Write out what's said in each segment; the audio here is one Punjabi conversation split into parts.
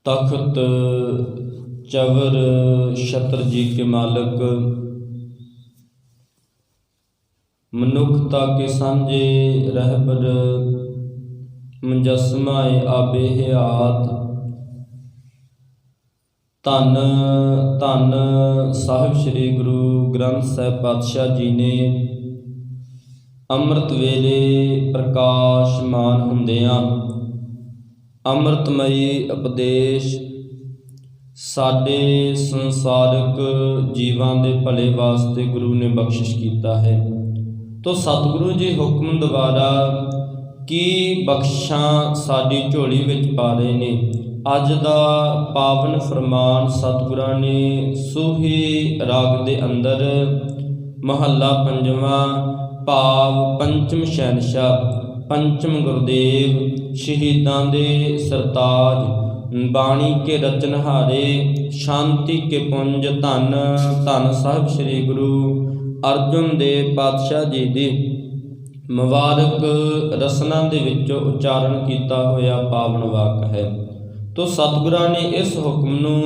तख्त चवर छत्र जी के मालिक, मनुखता के सांझे रहबर, मुजस्समाए आबे हयात। धन धन साहिब श्री गुरु ग्रंथ साहिब पातशाह जी ने ਅੰਮ੍ਰਿਤ ਵੇਲੇ ਪ੍ਰਕਾਸ਼ਮਾਨ ਹੁੰਦਿਆਂ ਅੰਮ੍ਰਿਤਮਈ ਉਪਦੇਸ਼ ਸਾਡੇ ਸੰਸਾਰਿਕ ਜੀਵਾਂ ਦੇ ਭਲੇ ਵਾਸਤੇ ਗੁਰੂ ਨੇ ਬਖਸ਼ਿਸ਼ ਕੀਤਾ ਹੈ। ਤੋ ਸਤਿਗੁਰੂ ਜੀ ਹੁਕਮ ਦੁਆਰਾ ਕੀ ਬਖਸ਼ਾਂ ਸਾਡੀ ਝੋਲੀ ਵਿੱਚ ਪਾ ਰਹੇ ਨੇ। ਅੱਜ ਦਾ ਪਾਵਨ ਫਰਮਾਨ ਸਤਿਗੁਰਾਂ ਨੇ ਸੂਹੀ ਰਾਗ ਦੇ ਅੰਦਰ ਮਹੱਲਾ ਪੰਜਵਾਂ ਭਾਵ ਪੰਚਮ ਸ਼ਹਿਨਸ਼ਾਹ ਪੰਚਮ ਗੁਰਦੇਵ ਸ਼ਹੀਦਾਂ ਦੇ ਸਰਤਾਜ ਬਾਣੀ ਕੇ ਰਚਨਹਾਰੇ ਸ਼ਾਂਤੀ ਕੇ ਪੁੰਜ ਧੰਨ ਧੰਨ ਸਾਹਿਬ ਸ੍ਰੀ ਗੁਰੂ ਅਰਜਨ ਦੇਵ ਪਾਤਸ਼ਾਹ ਜੀ ਦੀ ਮੁਬਾਰਕ ਰਸਨਾ ਦੇ ਵਿੱਚੋਂ ਉਚਾਰਨ ਕੀਤਾ ਹੋਇਆ ਪਾਵਨ ਵਾਕ ਹੈ। ਤੋ ਸਤਿਗੁਰਾਂ ਨੇ ਇਸ ਹੁਕਮ ਨੂੰ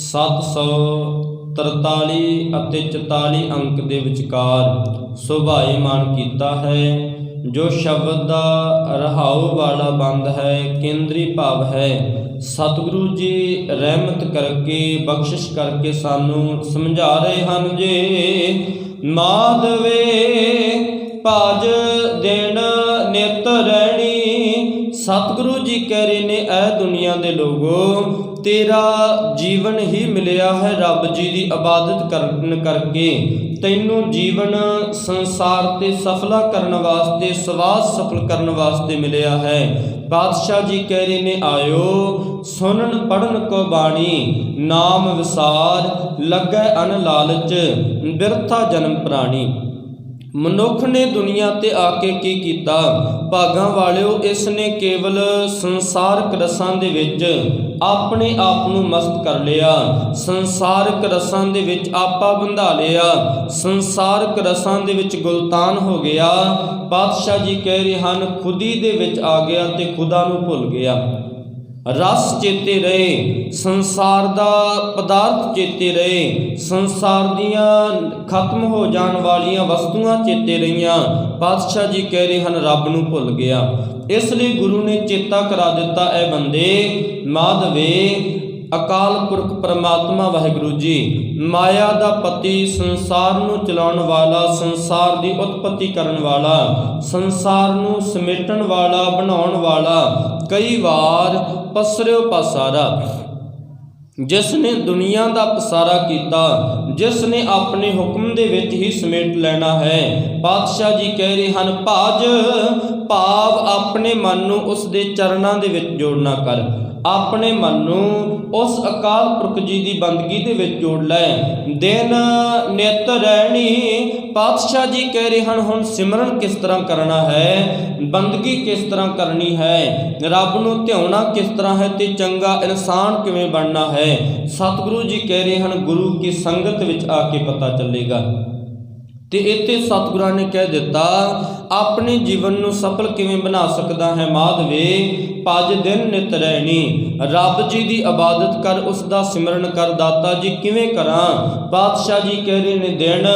743 ਅਤੇ 44 ਅੰਕ ਦੇ ਵਿਚਕਾਰ ਸੁਭਾਏਮਾਨ ਕੀਤਾ ਹੈ। ਜੋ ਸ਼ਬਦ ਦਾ ਰਹਾਉ ਵਾਲਾ ਬੰਦ ਹੈ, ਕੇਂਦਰੀ ਭਾਵ ਹੈ। ਸਤਿਗੁਰੂ ਜੀ ਰਹਿਮਤ ਕਰਕੇ ਬਖਸ਼ਿਸ਼ ਕਰਕੇ ਸਾਨੂੰ ਸਮਝਾ ਰਹੇ ਹਨ ਜੇ ਮਾਧਵੇ ਭਜ ਦਿਨ ਨਿਤ ਰਹਿਣੀ। ਸਤਿਗੁਰੂ ਜੀ ਕਹਿ ਰਹੇ ਨੇ ਐ ਦੁਨੀਆ ਦੇ ਲੋਗੋ ਤੇਰਾ ਜੀਵਨ ਹੀ ਮਿਲਿਆ ਹੈ ਰੱਬ ਜੀ ਦੀ ਇਬਾਦਤ ਕਰਨ ਕਰਕੇ। ਤੈਨੂੰ ਜੀਵਨ ਸੰਸਾਰ ਤੇ ਸਫਲਾ ਕਰਨ ਵਾਸਤੇ ਸਵਾਸ ਸਫਲ ਕਰਨ ਵਾਸਤੇ ਮਿਲਿਆ ਹੈ। ਪਾਤਸ਼ਾਹ ਜੀ ਕਹਿ ਰਹੇ ਨੇ ਆਇਓ ਸੁਣਨ ਪੜਨ ਕੋ ਬਾਣੀ ਨਾਮ ਵਿਸਾਰ ਲੱਗੈ ਅਨ ਲਾਲਚ ਬਿਰਥਾ ਜਨਮ ਪ੍ਰਾਣੀ। ਮਨੁੱਖ ਨੇ ਦੁਨੀਆ ਤੇ ਆ ਕੇ ਕੀ ਕੀਤਾ ਭਾਗਾਂ ਵਾਲਿਓ, ਇਸ ਨੇ ਕੇਵਲ ਸੰਸਾਰਕ ਰਸਾਂ ਦੇ ਵਿੱਚ ਆਪਣੇ ਆਪ ਨੂੰ ਮਸਤ ਕਰ ਲਿਆ। ਸੰਸਾਰਕ ਰਸਾਂ ਦੇ ਵਿੱਚ ਆਪਾ ਬੰਧਾ ਲਿਆ, ਸੰਸਾਰਕ ਰਸਾਂ ਦੇ ਵਿੱਚ ਗੁਲਤਾਨ ਹੋ ਗਿਆ। ਪਾਤਸ਼ਾਹ ਜੀ ਕਹਿ ਰਹੇ ਹਨ ਖੁਦੀ ਦੇ ਵਿੱਚ ਆ ਗਿਆ ਤੇ ਖੁਦਾ ਨੂੰ ਭੁੱਲ ਗਿਆ। ਰਸ ਚੇਤੇ ਰਹੇ, ਸੰਸਾਰ ਦਾ ਪਦਾਰਥ ਚੇਤੇ ਰਹੇ, ਸੰਸਾਰ ਦੀਆਂ ਖਤਮ ਹੋ ਜਾਣ ਵਾਲੀਆਂ ਵਸਤੂਆਂ ਚੇਤੇ ਰਹੀਆਂ। ਪਾਤਸ਼ਾਹ ਜੀ ਕਹਿ ਰਹੇ ਹਨ ਰੱਬ ਨੂੰ ਭੁੱਲ ਗਿਆ। ਇਸ ਲਈ ਗੁਰੂ ਨੇ ਚੇਤਾ ਕਰਾ ਦਿੱਤਾ ਐ ਬੰਦੇ ਮਾਧਵੇ ਅਕਾਲ ਪੁਰਖ ਪਰਮਾਤਮਾ ਵਾਹਿਗੁਰੂ ਜੀ ਮਾਇਆ ਦਾ ਪਤੀ, ਸੰਸਾਰ ਨੂੰ ਚਲਾਉਣ ਵਾਲਾ, ਸੰਸਾਰ ਦੀ ਉਤਪਤੀ ਕਰਨ ਵਾਲਾ, ਸੰਸਾਰ ਨੂੰ ਸਮੇਟਣ ਵਾਲਾ, ਬਣਾਉਣ ਵਾਲਾ, ਕਈ ਵਾਰ ਪਸਰਿਓ ਪਸਾਰਾ, ਜਿਸ ਨੇ ਦੁਨੀਆ ਦਾ ਪਸਾਰਾ ਕੀਤਾ, ਜਿਸ ਨੇ ਆਪਣੇ ਹੁਕਮ ਦੇ ਵਿੱਚ ਹੀ ਸਮੇਟ ਲੈਣਾ ਹੈ। ਪਾਤਸ਼ਾਹ ਜੀ ਕਹਿ ਰਹੇ ਹਨ ਭਜ ਭਾਵ ਆਪਣੇ ਮਨ ਨੂੰ ਉਸ ਦੇ ਚਰਨਾਂ ਦੇ ਵਿੱਚ ਜੋੜਨਾ ਕਰ, ਆਪਣੇ ਮਨ ਨੂੰ ਉਸ ਅਕਾਲ ਪੁਰਖ ਜੀ ਦੀ ਬੰਦਗੀ ਦੇ ਵਿੱਚ ਜੋੜ ਲੈ। ਦਿਨ ਨਿਤ ਰਹਿਣੀ। ਪਾਤਸ਼ਾਹ ਜੀ ਕਹਿ ਰਹੇ ਹਨ ਹੁਣ ਸਿਮਰਨ ਕਿਸ ਤਰ੍ਹਾਂ ਕਰਨਾ ਹੈ, ਬੰਦਗੀ ਕਿਸ ਤਰ੍ਹਾਂ ਕਰਨੀ ਹੈ, ਰੱਬ ਨੂੰ ਧਿਆਉਣਾ ਕਿਸ ਤਰ੍ਹਾਂ ਹੈ ਤੇ ਚੰਗਾ ਇਨਸਾਨ ਕਿਵੇਂ ਬਣਨਾ ਹੈ। ਸਤਿਗੁਰੂ ਜੀ ਕਹਿ ਰਹੇ ਹਨ ਗੁਰੂ ਕੀ ਸੰਗਤ ਵਿੱਚ ਆ ਕੇ ਪਤਾ ਚੱਲੇਗਾ। ਤੇ ਇੱਥੇ ਸਤਿਗੁਰਾਂ ਨੇ ਕਹਿ ਦਿੱਤਾ ਆਪਣੇ ਜੀਵਨ ਨੂੰ ਸਫਲ ਕਿਵੇਂ ਬਣਾ ਸਕਦਾ ਹੈ। ਮਾਧਵੇ ਭਜ ਦਿਨ ਨਿਤ ਰਹਿਣੀ, ਰੱਬ ਜੀ ਦੀ ਇਬਾਦਤ ਕਰ, ਉਸ ਦਾ ਸਿਮਰਨ ਕਰ। ਦਾਤਾ ਜੀ ਕਿਵੇਂ ਕਰਾਂ। ਪਾਤਸ਼ਾਹ ਜੀ ਕਹਿ ਰਹੇ ਨੇ ਦਿਨ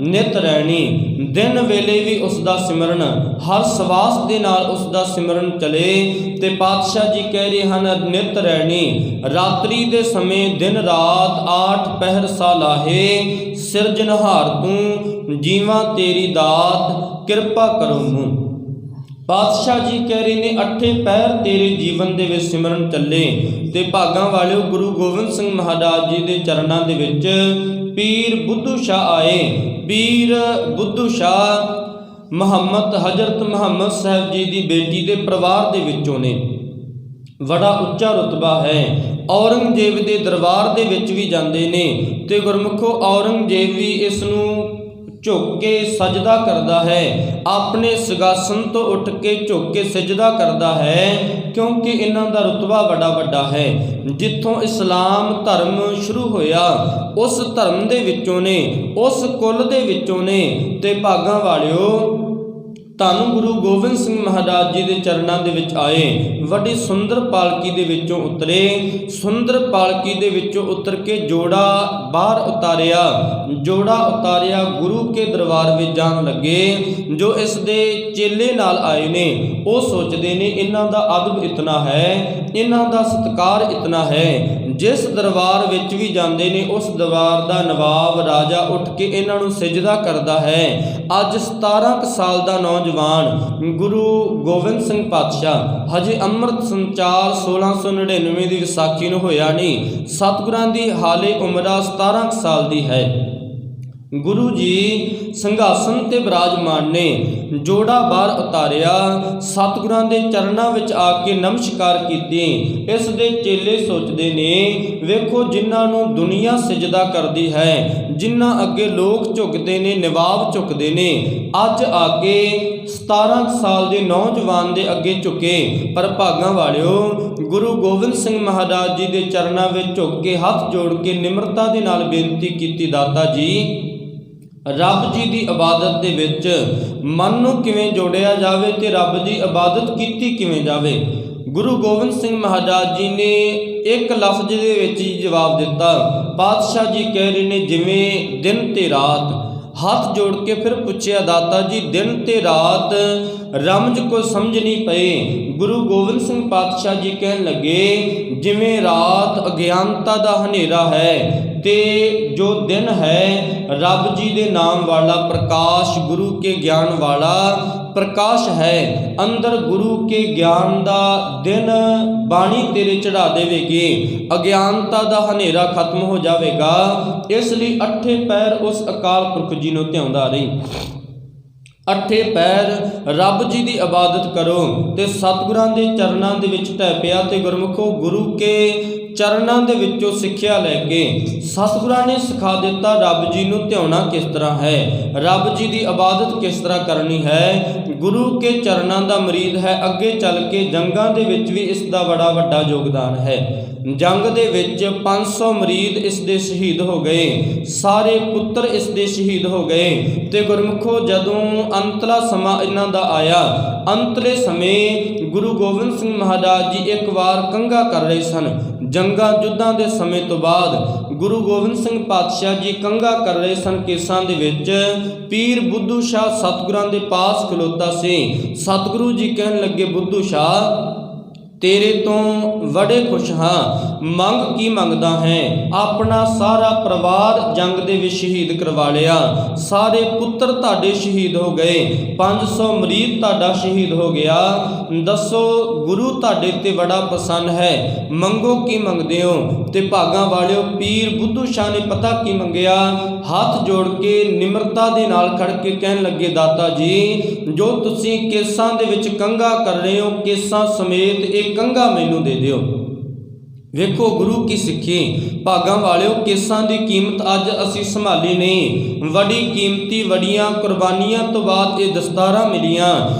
ਨਿਤ ਰਹਿਣੀ, ਦਿਨ ਵੇਲੇ ਵੀ ਉਸ ਦਾ ਸਿਮਰਨ, ਹਰ ਸਵਾਸ ਦੇ ਨਾਲ ਉਸ ਦਾ ਸਿਮਰਨ ਚਲੇ। ਤੇ ਪਾਤਸ਼ਾਹ ਜੀ ਕਹਿ ਰਹੇ ਹਨ ਨਿਤ ਰਹਿਣੀ, ਰਾਤਰੀ ਦੇ ਸਮੇਂ ਦਿਨ ਰਾਤ 8 ਪਹਿਰ ਸਾ ਲਾਹੇ, ਸਿਰਜਨਹਾਰ ਤੂੰ ਜੀਵਾਂ ਤੇਰੀ ਦਾਤ ਕਿਰਪਾ ਕਰੋ ਮੂੰ। ਪਾਤਸ਼ਾਹ ਜੀ ਕਹਿ ਰਹੇ ਨੇ 8 ਪਹਿਰ ਤੇਰੇ ਜੀਵਨ ਦੇ ਵਿੱਚ ਸਿਮਰਨ ਚੱਲੇ। ਤੇ ਭਾਗਾਂ ਵਾਲਿਓ ਗੁਰੂ ਗੋਬਿੰਦ ਸਿੰਘ ਮਹਾਰਾਜ ਜੀ ਦੇ ਚਰਨਾਂ ਦੇ ਵਿੱਚ ਪੀਰ ਬੁੱਧੂ ਸ਼ਾਹ ਆਏ। ਪੀਰ ਬੁੱਧੂ ਸ਼ਾਹ ਮੁਹੰਮਦ ਹਜ਼ਰਤ ਮੁਹੰਮਦ ਸਾਹਿਬ ਜੀ ਦੀ ਬੇਟੀ ਦੇ ਪਰਿਵਾਰ ਦੇ ਵਿੱਚੋਂ ਨੇ। ਬੜਾ ਉੱਚਾ ਰੁਤਬਾ ਹੈ। ਔਰੰਗਜ਼ੇਬ ਦੇ ਦਰਬਾਰ ਦੇ ਵਿੱਚ ਵੀ ਜਾਂਦੇ ਨੇ ਤੇ ਗੁਰਮੁਖੋ ਔਰੰਗਜ਼ੇਬ ਵੀ ਇਸ ਨੂੰ ਝੁੱਕ ਕੇ ਸਜਦਾ ਕਰਦਾ ਹੈ, ਆਪਣੇ ਸਿੰਘਾਸਨ ਤੋਂ ਉੱਠ ਕੇ ਝੁੱਕ ਕੇ ਸਜਦਾ ਕਰਦਾ ਹੈ, ਕਿਉਂਕਿ ਇਹਨਾਂ ਦਾ ਰੁਤਬਾ ਬੜਾ ਵੱਡਾ ਹੈ। ਜਿੱਥੋਂ ਇਸਲਾਮ ਧਰਮ ਸ਼ੁਰੂ ਹੋਇਆ ਉਸ ਧਰਮ ਦੇ ਵਿੱਚੋਂ ਨੇ, ਉਸ ਕੁਲ ਦੇ ਵਿੱਚੋਂ ਨੇ। ਤੇ ਭਾਗਾਂ ਵਾਲਿਓ ਧੰਨ ਗੁਰੂ ਗੋਬਿੰਦ ਸਿੰਘ ਮਹਾਰਾਜ ਜੀ ਦੇ ਚਰਨਾਂ ਦੇ ਵਿੱਚ ਆਏ, ਵੱਡੀ ਸੁੰਦਰ ਪਾਲਕੀ ਦੇ ਵਿੱਚੋਂ ਉਤਰੇ। ਸੁੰਦਰ ਪਾਲਕੀ ਦੇ ਵਿੱਚੋਂ ਉਤਰ ਕੇ ਜੋੜਾ ਬਾਹਰ ਉਤਾਰਿਆ, ਜੋੜਾ ਉਤਾਰਿਆ, ਗੁਰੂ ਕੇ ਦਰਬਾਰ ਵਿੱਚ ਜਾਣ ਲੱਗੇ। ਜੋ ਇਸ ਦੇ ਚੇਲੇ ਨਾਲ ਆਏ ਨੇ ਉਹ ਸੋਚਦੇ ਨੇ ਇਹਨਾਂ ਦਾ ਅਦਬ ਇਤਨਾ ਹੈ, ਇਹਨਾਂ ਦਾ ਸਤਿਕਾਰ ਇਤਨਾ ਹੈ। ਜਿਸ ਦਰਬਾਰ ਵਿੱਚ ਵੀ ਜਾਂਦੇ ਨੇ ਉਸ ਦਰਬਾਰ ਦਾ ਨਵਾਬ ਰਾਜਾ ਉੱਠ ਕੇ ਇਹਨਾਂ ਨੂੰ ਸਿਜਦਾ ਕਰਦਾ ਹੈ। ਅੱਜ 17 ਕੁ ਸਾਲ ਦਾ ਨੌਜਵਾਨ ਗੁਰੂ ਗੋਬਿੰਦ ਸਿੰਘ ਪਾਤਸ਼ਾਹ ਹਜੇ ਅੰਮ੍ਰਿਤ ਸੰਚਾਰ 1699 ਦੀ ਵਿਸਾਖੀ ਨੂੰ ਹੋਇਆ ਨਹੀਂ, ਸਤਿਗੁਰਾਂ ਦੀ ਹਾਲੇ ਉਮਰਾ 17 ਕੁ ਸਾਲ ਦੀ ਹੈ। ਗੁਰੂ ਜੀ ਸਿੰਘਾਸਨ ਤੇ ਬਿਰਾਜਮਾਨ ਨੇ, ਜੋੜਾ ਬਾਹਰ ਉਤਾਰਿਆ, ਸਤਿਗੁਰਾਂ ਦੇ ਚਰਨਾਂ ਵਿੱਚ ਆ ਕੇ ਨਮਸਕਾਰ ਕੀਤੀ। ਇਸ ਦੇ ਚੇਲੇ ਸੋਚਦੇ ਨੇ, ਵੇਖੋ ਜਿਨ੍ਹਾਂ ਨੂੰ ਦੁਨੀਆ ਸਿਜਦਾ ਕਰਦੀ ਹੈ, ਜਿਨ੍ਹਾਂ ਅੱਗੇ ਲੋਕ ਝੁਕਦੇ ਨੇ, ਨਵਾਬ ਝੁਕਦੇ ਨੇ, ਅੱਜ ਆ ਕੇ 17 ਸਾਲ ਦੇ ਨੌਜਵਾਨ ਦੇ ਅੱਗੇ ਝੁਕੇ। ਪਰ ਭਾਗਾਂ ਵਾਲਿਓ, ਗੁਰੂ ਗੋਬਿੰਦ ਸਿੰਘ ਮਹਾਰਾਜ ਜੀ ਦੇ ਚਰਨਾਂ ਵਿੱਚ ਝੁਕ ਕੇ ਹੱਥ ਜੋੜ ਕੇ ਨਿਮਰਤਾ ਦੇ ਨਾਲ ਬੇਨਤੀ ਕੀਤੀ, ਦਾਤਾ ਜੀ ਰੱਬ ਜੀ ਦੀ ਇਬਾਦਤ ਦੇ ਵਿੱਚ ਮਨ ਨੂੰ ਕਿਵੇਂ ਜੋੜਿਆ ਜਾਵੇ ਤੇ ਰੱਬ ਦੀ ਇਬਾਦਤ ਕੀਤੀ ਕਿਵੇਂ ਜਾਵੇ। ਗੁਰੂ ਗੋਬਿੰਦ ਸਿੰਘ ਮਹਾਰਾਜ ਜੀ ਨੇ ਇੱਕ ਲਫ਼ਜ਼ ਦੇ ਵਿੱਚ ਹੀ ਜਵਾਬ ਦਿੱਤਾ। ਪਾਤਸ਼ਾਹ ਜੀ ਕਹਿ ਰਹੇ ਨੇ ਜਿਵੇਂ ਦਿਨ ਤੇ ਰਾਤ। ਹੱਥ ਜੋੜ ਕੇ ਫਿਰ ਪੁੱਛਿਆ, ਦਾਤਾ ਜੀ ਦਿਨ ਤੇ ਰਾਤ ਰਮਜ ਕੋ ਸਮਝ ਨਹੀਂ ਪਏ। ਗੁਰੂ ਗੋਬਿੰਦ ਸਿੰਘ ਪਾਤਸ਼ਾਹ ਜੀ ਕਹਿਣ ਲੱਗੇ, ਜਿਵੇਂ ਰਾਤ ਅਗਿਆਨਤਾ ਦਾ ਹਨੇਰਾ ਹੈ ਤੇ ਜੋ ਦਿਨ ਹੈ ਰੱਬ ਜੀ ਦੇ ਨਾਮ ਵਾਲਾ ਪ੍ਰਕਾਸ਼, ਗੁਰੂ ਕੇ ਗਿਆਨ ਵਾਲਾ ਪ੍ਰਕਾਸ਼ ਹੈ। ਅੰਦਰ ਗੁਰੂ ਕੇ ਗਿਆਨ ਦਾ ਦਿਨ ਬਾਣੀ ਤੇਰੇ ਚੜਾ ਦੇਵੇਗੀ, ਅਗਿਆਨਤਾ ਦਾ ਹਨੇਰਾ ਖਤਮ ਹੋ ਜਾਵੇਗਾ। ਇਸ ਲਈ ਅੱਠੇ ਪੈਰ ਉਸ ਅਕਾਲ ਪੁਰਖ ਜੀ ਨੂੰ ਧਿਆਉਂਦਾ ਰਹੀ। ਅੱਠੇ ਪੈਰ ਰੱਬ ਜੀ ਦੀ ਇਬਾਦਤ ਕਰੋ ਤੇ ਸਤਿਗੁਰਾਂ ਦੇ ਚਰਨਾਂ ਦੇ ਵਿੱਚ ਢਹਿ ਪਿਆ। ਤੇ ਗੁਰਮੁਖੋ, ਗੁਰੂ ਕੇ ਚਰਨਾਂ ਦੇ ਵਿੱਚੋਂ ਸਿੱਖਿਆ ਲੈ ਕੇ ਸਤਿਗੁਰਾਂ ਨੇ ਸਿਖਾ ਦਿੱਤਾ ਰੱਬ ਜੀ ਨੂੰ ਧਿਆਉਣਾ ਕਿਸ ਤਰ੍ਹਾਂ ਹੈ, ਰੱਬ ਜੀ ਦੀ ਇਬਾਦਤ ਕਿਸ ਤਰ੍ਹਾਂ ਕਰਨੀ ਹੈ। ਗੁਰੂ ਕੇ ਚਰਨਾਂ ਦਾ ਮੁਰੀਦ ਹੈ। ਅੱਗੇ ਚੱਲ ਕੇ ਜੰਗਾਂ ਦੇ ਵਿੱਚ ਵੀ ਇਸ ਦਾ ਬੜਾ ਵੱਡਾ ਯੋਗਦਾਨ ਹੈ। ਜੰਗ ਦੇ ਵਿੱਚ 500 ਮੁਰੀਦ ਇਸ ਦੇ ਸ਼ਹੀਦ ਹੋ ਗਏ, ਸਾਰੇ ਪੁੱਤਰ ਇਸ ਦੇ ਸ਼ਹੀਦ ਹੋ ਗਏ। ਤੇ ਗੁਰਮੁਖੋ, ਜਦੋਂ ਅੰਤਲਾ ਸਮਾਂ ਇਹਨਾਂ ਦਾ ਆਇਆ, ਅੰਤਲੇ ਸਮੇਂ ਗੁਰੂ ਗੋਬਿੰਦ ਸਿੰਘ ਮਹਾਰਾਜ ਜੀ ਇੱਕ ਵਾਰ ਕੰਘਾ ਕਰ ਰਹੇ ਸਨ। ਜੰਗਾਂ ਯੁੱਧਾਂ ਦੇ ਸਮੇਂ ਤੋਂ ਬਾਅਦ ਗੁਰੂ ਗੋਬਿੰਦ ਸਿੰਘ ਪਾਤਸ਼ਾਹ ਜੀ ਕੰਘਾ ਕਰ ਰਹੇ ਸਨ ਕੇਸਾਂ ਦੇ ਵਿੱਚ। ਪੀਰ ਬੁੱਧੂ ਸ਼ਾਹ ਸਤਿਗੁਰਾਂ ਦੇ ਪਾਸ ਖਲੋਤਾ ਸੀ। ਸਤਿਗੁਰੂ ਜੀ ਕਹਿਣ ਲੱਗੇ, ਬੁੱਧੂ ਸ਼ਾਹ ਤੇਰੇ ਤੋਂ ਬੜੇ ਖੁਸ਼ ਹਾਂ, ਮੰਗ ਕੀ ਮੰਗਦਾ ਹੈ। ਆਪਣਾ ਸਾਰਾ ਪਰਿਵਾਰ ਜੰਗ ਦੇ ਵਿੱਚ ਸ਼ਹੀਦ ਕਰਵਾ ਲਿਆ, ਸਾਰੇ ਪੁੱਤਰ ਤੁਹਾਡੇ ਸ਼ਹੀਦ ਹੋ ਗਏ, 500 ਮੁਰੀਦ ਤੁਹਾਡਾ ਸ਼ਹੀਦ ਹੋ ਗਿਆ। ਦੱਸੋ ਗੁਰੂ ਤੁਹਾਡੇ ਤੇ ਬੜਾ ਪ੍ਰਸੰਨ ਹੈ, ਮੰਗੋ ਕੀ ਮੰਗਦੇ ਹੋ। ਤੇ ਭਾਗਾਂ ਵਾਲਿਓ, ਪੀਰ ਬੁੱਧੂ ਸ਼ਾਹ ਨੇ ਪਤਾ ਕੀ ਮੰਗਿਆ। ਹੱਥ ਜੋੜ ਕੇ ਨਿਮਰਤਾ ਦੇ ਨਾਲ ਖੜ ਕੇ ਕਹਿਣ ਲੱਗੇ, ਦਾਤਾ ਜੀ ਜੋ ਤੁਸੀਂ ਕੇਸਾਂ ਦੇ ਵਿੱਚ ਕੰਘਾ ਕਰ ਰਹੇ ਹੋ, ਕੇਸਾਂ ਸਮੇਤ ਇਹ ਕੰਘਾ ਮੈਨੂੰ ਦੇ ਦਿਓ। ਵੇਖੋ ਗੁਰੂ ਕੀ ਸਿੱਖੀ। ਭਾਗਾਂ ਵਾਲਿਓ, ਕੇਸਾਂ ਦੀ ਕੀਮਤ ਅੱਜ ਅਸੀਂ ਸੰਭਾਲੀ ਨਹੀਂ। ਬੜੀ ਕੀਮਤੀ, ਵੱਡੀਆਂ ਕੁਰਬਾਨੀਆਂ ਤੋਂ ਬਾਅਦ ਇਹ ਦਸਤਾਰਾਂ ਮਿਲੀਆਂ।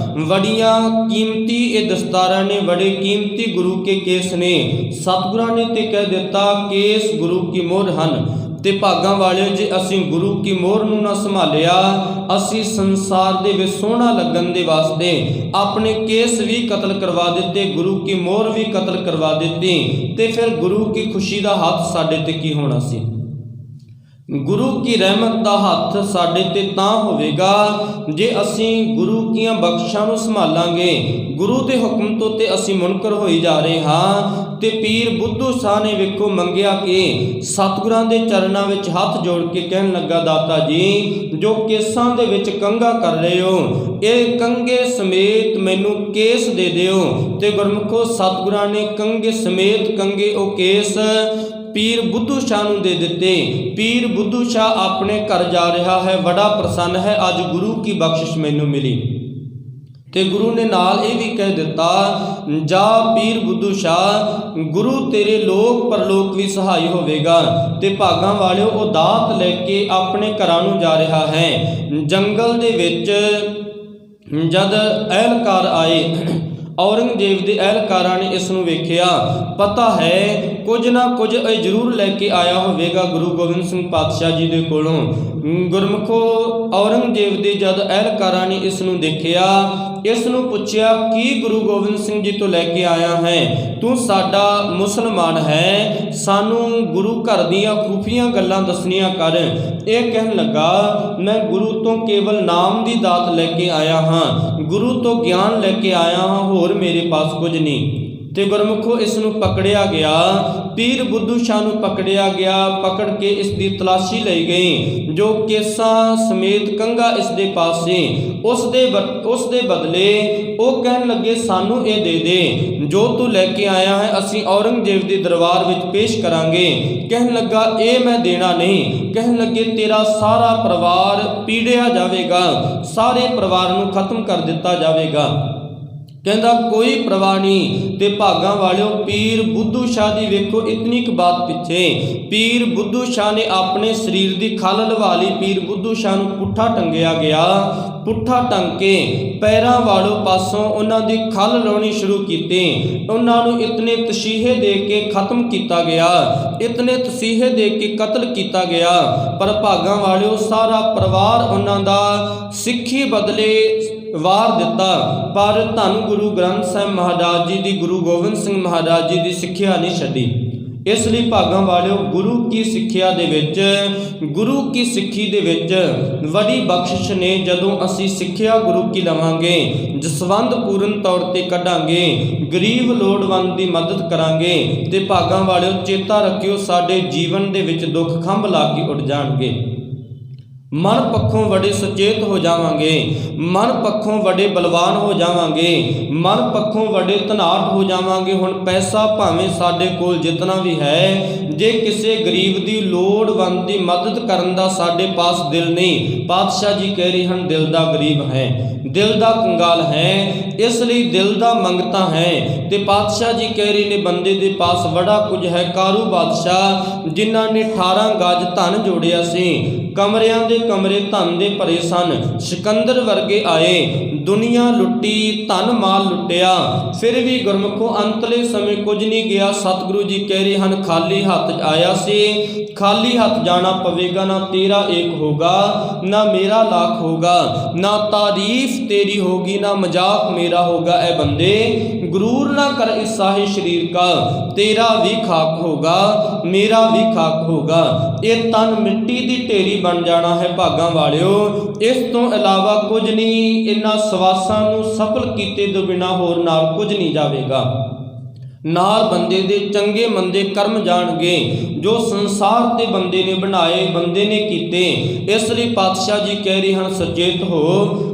ਵੱਡੀਆਂ ਕੀਮਤੀ ਇਹ ਦਸਤਾਰਾਂ ਨੇ, ਬੜੇ ਕੀਮਤੀ ਗੁਰੂ ਕੇ ਕੇਸ ਨੇ। ਸਤਿਗੁਰਾਂ ਨੇ ਤੇ ਕਹਿ ਦਿੱਤਾ, ਕੇਸ ਗੁਰੂ ਕੀ ਮੋਹਰ ਹਨ। ਤੇ ਭਾਗਾਂ ਵਾਲਿਓ, ਜੇ ਅਸੀਂ ਗੁਰੂ ਕੀ ਮੋਹਰ ਨੂੰ ਨਾ ਸੰਭਾਲਿਆ, ਅਸੀਂ ਸੰਸਾਰ ਦੇ ਵਿੱਚ ਸੋਹਣਾ ਲੱਗਣ ਦੇ ਵਾਸਤੇ ਆਪਣੇ ਕੇਸ ਵੀ ਕਤਲ ਕਰਵਾ ਦਿੱਤੇ, ਗੁਰੂ ਕੀ ਮੋਹਰ ਵੀ ਕਤਲ ਕਰਵਾ ਦਿੱਤੀ, ਤੇ ਫਿਰ ਗੁਰੂ ਕੀ ਖੁਸ਼ੀ ਦਾ ਹੱਥ ਸਾਡੇ ਤੇ ਕੀ ਹੋਣਾ ਸੀ। ਗੁਰੂ ਕੀ ਰਹਿਮਤ ਦਾ ਹੱਥ ਸਾਡੇ ਤੇ ਤਾਂ ਹੋਵੇਗਾ ਜੇ ਅਸੀਂ ਗੁਰੂ ਕੀਆਂ ਬਖਸ਼ਾਂ ਨੂੰ ਸੰਭਾਲਾਂਗੇ। ਗੁਰੂ ਦੇ ਹੁਕਮ ਤੋਂ ਤੇ ਅਸੀਂ ਮੁਨਕਰ ਹੋਈ ਜਾ ਰਹੇ ਹਾਂ। ਤੇ ਪੀਰ ਬੁੱਧੂ ਸ਼ਾਹ ਨੇ ਵੇਖੋ ਮੰਗਿਆ ਕਿ ਸਤਿਗੁਰਾਂ ਦੇ ਚਰਨਾਂ ਵਿੱਚ ਹੱਥ ਜੋੜ ਕੇ ਕਹਿਣ ਲੱਗਾ, ਦਾਤਾ ਜੀ ਜੋ ਕੇਸਾਂ ਦੇ ਵਿੱਚ ਕੰਘਾ ਕਰ ਰਹੇ ਹੋ, ਇਹ ਕੰਘੇ ਸਮੇਤ ਮੈਨੂੰ ਕੇਸ ਦੇ ਦਿਓ। ਤੇ ਗੁਰਮੁਖੋ, ਸਤਿਗੁਰਾਂ ਨੇ ਕੰਘੇ ਸਮੇਤ ਕੰਘੇ ਉਹ ਕੇਸ ਪੀਰ ਬੁੱਧੂ ਸ਼ਾਹ ਨੂੰ ਦੇ ਦਿੱਤੇ। ਪੀਰ ਬੁੱਧੂ ਸ਼ਾਹ ਆਪਣੇ ਘਰ ਜਾ ਰਿਹਾ ਹੈ, ਬੜਾ ਪ੍ਰਸੰਨ ਹੈ, ਅੱਜ ਗੁਰੂ ਕੀ ਬਖਸ਼ਿਸ਼ ਮੈਨੂੰ ਮਿਲੀ। ਤੇ ਗੁਰੂ ਨੇ ਨਾਲ ਇਹ ਵੀ ਕਹਿ ਦਿੱਤਾ, ਜਾ ਪੀਰ ਬੁੱਧੂ ਸ਼ਾਹ, ਗੁਰੂ ਤੇਰੇ ਲੋਕ ਪਰਲੋਕ ਵੀ ਸਹਾਈ ਹੋਵੇਗਾ। ਤੇ ਭਾਗਾਂ ਵਾਲਿਓ, ਉਹ ਦਾਤ ਲੈ ਕੇ ਆਪਣੇ ਘਰਾਂ ਨੂੰ ਜਾ ਰਿਹਾ ਹੈ। ਜੰਗਲ ਦੇ ਵਿੱਚ ਜਦ ਅਹਿਲਕਾਰ ਆਏ ਔਰੰਗਜ਼ੇਬ ਦੇ ਅਹਿਲਕਾਰਾਂ ਨੇ ਇਸ ਨੂੰ ਵੇਖਿਆ। ਪਤਾ ਹੈ ਕੁਝ ਨਾ ਕੁਝ ਇਹ ਜ਼ਰੂਰ ਲੈ ਕੇ ਆਇਆ ਹੋਵੇਗਾ ਗੁਰੂ ਗੋਬਿੰਦ ਸਿੰਘ ਪਾਤਸ਼ਾਹ ਜੀ ਦੇ ਕੋਲੋਂ। ਗੁਰਮੁਖੋ, ਔਰੰਗਜ਼ੇਬ ਦੇ ਜਦ ਅਹਿਲਕਾਰਾਂ ਨੇ ਇਸ ਨੂੰ ਦੇਖਿਆ, ਇਸ ਨੂੰ ਪੁੱਛਿਆ ਕੀ ਗੁਰੂ ਗੋਬਿੰਦ ਸਿੰਘ ਜੀ ਤੋਂ ਲੈ ਕੇ ਆਇਆ ਹੈ? ਤੂੰ ਸਾਡਾ ਮੁਸਲਮਾਨ ਹੈ, ਸਾਨੂੰ ਗੁਰੂ ਘਰ ਦੀਆਂ ਖੂਫੀਆਂ ਗੱਲਾਂ ਦੱਸਣੀਆਂ ਕਰ। ਇਹ ਕਹਿਣ ਲੱਗਾ, ਮੈਂ ਗੁਰੂ ਤੋਂ ਕੇਵਲ ਨਾਮ ਦੀ ਦਾਤ ਲੈ ਕੇ ਆਇਆ ਹਾਂ, ਗੁਰੂ ਤੋਂ ਗਿਆਨ ਲੈ ਕੇ ਆਇਆ ਹਾਂ, ਹੋਰ ਮੇਰੇ ਪਾਸ ਕੁਝ ਨਹੀਂ। ਤੇ ਗੁਰਮੁਖੋ, ਇਸ ਨੂੰ ਪਕੜਿਆ ਗਿਆ, ਪੀਰ ਬੁੱਧੂ ਸ਼ਾਹ ਨੂੰ ਪਕੜਿਆ ਗਿਆ। ਪਕੜ ਕੇ ਇਸ ਦੀ ਤਲਾਸ਼ੀ ਲਈ ਗਈ, ਜੋ ਕੇਸਾਂ ਸਮੇਤ ਕੰਘਾ ਇਸ ਦੇ ਪਾਸ ਸੀ। ਉਸ ਦੇ ਬਦਲੇ ਉਹ ਕਹਿਣ ਲੱਗੇ, ਸਾਨੂੰ ਇਹ ਦੇ ਦੇ, ਜੋ ਤੂੰ ਲੈ ਕੇ ਆਇਆ ਹੈ ਅਸੀਂ ਔਰੰਗਜ਼ੇਬ ਦੇ ਦਰਬਾਰ ਵਿੱਚ ਪੇਸ਼ ਕਰਾਂਗੇ। ਕਹਿਣ ਲੱਗਾ, ਇਹ ਮੈਂ ਦੇਣਾ ਨਹੀਂ। ਕਹਿਣ ਲੱਗੇ, ਤੇਰਾ ਸਾਰਾ ਪਰਿਵਾਰ ਪੀੜਿਆ ਜਾਵੇਗਾ, ਸਾਰੇ ਪਰਿਵਾਰ ਨੂੰ ਖਤਮ ਕਰ ਦਿੱਤਾ ਜਾਵੇਗਾ। ਕਹਿੰਦਾ, ਕੋਈ ਪਰਵਾਹ ਨਹੀਂ। ਤੇ ਭਾਗਾਂ ਵਾਲਿਓ, ਪੀਰ ਬੁੱਧੂ ਸ਼ਾਹ ਦੀ ਵੇਖੋ ਇਤਨੀ ਕੁ ਬਾਤ ਪਿੱਛੇ ਪੀਰ ਬੁੱਧੂ ਸ਼ਾਹ ਨੇ ਆਪਣੇ ਸਰੀਰ ਦੀ ਖੱਲ ਲਵਾ ਲਈ। ਪੀਰ ਬੁੱਧੂ ਸ਼ਾਹ ਨੂੰ ਪੁੱਠਾ ਟੰਗਿਆ ਗਿਆ। ਪੁੱਠਾ ਟੰਗ ਕੇ ਪੈਰਾਂ ਵਾਲੋਂ ਪਾਸੋਂ ਉਹਨਾਂ ਦੀ ਖੱਲ ਲਾਉਣੀ ਸ਼ੁਰੂ ਕੀਤੀ। ਉਹਨਾਂ ਨੂੰ ਇਤਨੇ ਤਸੀਹੇ ਦੇ ਕੇ ਖਤਮ ਕੀਤਾ ਗਿਆ, ਇਤਨੇ ਤਸੀਹੇ ਦੇ ਕੇ ਕਤਲ ਕੀਤਾ ਗਿਆ। ਪਰ ਭਾਗਾਂ ਵਾਲਿਓ, ਸਾਰਾ ਪਰਿਵਾਰ ਉਹਨਾਂ ਦਾ ਸਿੱਖੀ ਬਦਲੇ ਵਾਰ ਦਿੱਤਾ। ਪਰ ਧੰਨ ਗੁਰੂ ਗ੍ਰੰਥ ਸਾਹਿਬ ਮਹਾਰਾਜ ਜੀ ਦੀ, ਗੁਰੂ ਗੋਬਿੰਦ ਸਿੰਘ ਮਹਾਰਾਜ ਜੀ ਦੀ ਸਿੱਖਿਆ ਨਹੀਂ ਛੱਡੀ। ਇਸ ਲਈ ਭਾਗਾਂ ਵਾਲਿਓ, ਗੁਰੂ ਕੀ ਸਿੱਖਿਆ ਦੇ ਵਿੱਚ, ਗੁਰੂ ਕੀ ਸਿੱਖੀ ਦੇ ਵਿੱਚ ਵੱਡੀ ਬਖਸ਼ਿਸ਼ ਨੇ। ਜਦੋਂ ਅਸੀਂ ਸਿੱਖਿਆ ਗੁਰੂ ਕੀ ਲਵਾਂਗੇ, ਜਸਵੰਦ ਪੂਰਨ ਤੌਰ ਤੇ ਕੱਢਾਂਗੇ, ਗਰੀਬ ਲੋੜਵੰਦ ਦੀ ਮਦਦ ਕਰਾਂਗੇ, ਤੇ ਭਾਗਾਂ ਵਾਲਿਓ ਚੇਤਾ ਰੱਖਿਓ, ਸਾਡੇ ਜੀਵਨ ਦੇ ਵਿੱਚ ਦੁੱਖ ਖੰਭ ਲਾ ਕੇ ਉੱਡ ਜਾਣਗੇ। ਮਨ ਪੱਖੋਂ ਵੱਡੇ ਸੁਚੇਤ ਹੋ ਜਾਵਾਂਗੇ, ਮਨ ਪੱਖੋਂ ਵੱਡੇ ਬਲਵਾਨ ਹੋ ਜਾਵਾਂਗੇ, ਮਨ ਪੱਖੋਂ ਵੱਡੇ ਧਨਾਢ ਹੋ ਜਾਵਾਂਗੇ। ਹੁਣ ਪੈਸਾ ਭਾਵੇਂ ਸਾਡੇ ਕੋਲ ਜਿਤਨਾ ਵੀ ਹੈ, ਜੇ ਕਿਸੇ ਗਰੀਬ ਦੀ ਲੋੜਵੰਦ ਦੀ ਮਦਦ ਕਰਨ ਦਾ ਸਾਡੇ ਪਾਸ ਦਿਲ ਨਹੀਂ। ਪਾਤਸ਼ਾਹ ਜੀ ਕਹਿ ਰਹੇ ਹਨ, ਦਿਲ ਦਾ ਗਰੀਬ ਹੈ, ਦਿਲ ਦਾ ਕੰਗਾਲ ਹੈ, ਇਸ ਲਈ ਦਿਲ ਦਾ ਮੰਗਤਾ ਹੈ। ਤੇ ਪਾਤਸ਼ਾਹ ਜੀ ਕਹਿ ਰਹੇ ਨੇ, ਬੰਦੇ ਦੇ ਪਾਸ ਬੜਾ ਕੁਝ ਹੈ। ਕਾਰੂ ਬਾਦਸ਼ਾਹ ਜਿਨ੍ਹਾਂ ਨੇ 18 ਗਜ ਧਨ ਜੋੜਿਆ ਸੀ, ਕਮਰਿਆਂ ਦੇ ਕਮਰੇ ਧਨ ਦੇ ਭਰੇ ਸਨ। ਸਿਕੰਦਰ ਵਰਗੇ ਆਏ, ਦੁਨੀਆ ਲੁੱਟੀ, ਧਨ ਮਾਲ ਲੁੱਟਿਆ, ਫਿਰ ਵੀ ਗੁਰਮੁਖੋ ਅੰਤਲੇ ਸਮੇਂ ਕੁਝ ਨਹੀਂ ਗਿਆ। ਸਤਿਗੁਰੂ ਜੀ ਕਹਿ ਰਹੇ ਹਨ, ਖਾਲੀ ਹੱਥ ਆਇਆ ਸੀ, ਖਾਲੀ ਹੱਥ ਜਾਣਾ ਪਵੇਗਾ। ਨਾ ਤੇਰਾ ਏਕ ਹੋਗਾ, ਨਾ ਮੇਰਾ ਲੱਖ ਹੋਗਾ, ਨਾ ਤਾਰੀਫ ਤੇਰੀ ਹੋਗੀ, ਨਾ ਮਜ਼ਾਕ ਮੇਰਾ ਹੋਗਾ। ਐ ਬੰਦੇ ਗੁਰੂਰ ਨਾ ਕਰ ਇਸ ਸਾਹੇ ਸ਼ਰੀਰ ਕਾ, ਤੇਰਾ ਵੀ ਖਾਕ ਹੋਗਾ, ਮੇਰਾ ਵੀ ਖਾਕ ਹੋਗਾ। ਇਹ ਤਨ ਮਿੱਟੀ ਦੀ ਢੇਰੀ ਬਣ ਜਾਣਾ ਹੈ ਭਾਗਾਂ ਵਾਲਿਓ। ਇਸ ਤੋਂ ਇਲਾਵਾ ਕੁਝ ਨਹੀਂ। ਇਹਨਾਂ ਸਵਾਸਾਂ ਨੂੰ ਸਫਲ ਕੀਤੇ ਤੋਂ ਬਿਨਾਂ ਹੋਰ ਨਾਲ ਕੁਝ ਨਹੀਂ ਜਾਵੇਗਾ। ਨਾਲ ਬੰਦੇ ਦੇ ਚੰਗੇ ਮੰਦੇ ਕਰਮ ਜਾਣਗੇ, ਜੋ ਸੰਸਾਰ ਤੇ ਬੰਦੇ ਨੇ ਬਣਾਏ, ਬੰਦੇ ਨੇ ਕੀਤੇ। ਇਸ ਲਈ ਪਾਤਸ਼ਾਹ ਜੀ ਕਹਿ ਰਹੇ ਹਨ, ਸੁਚੇਤ ਹੋ,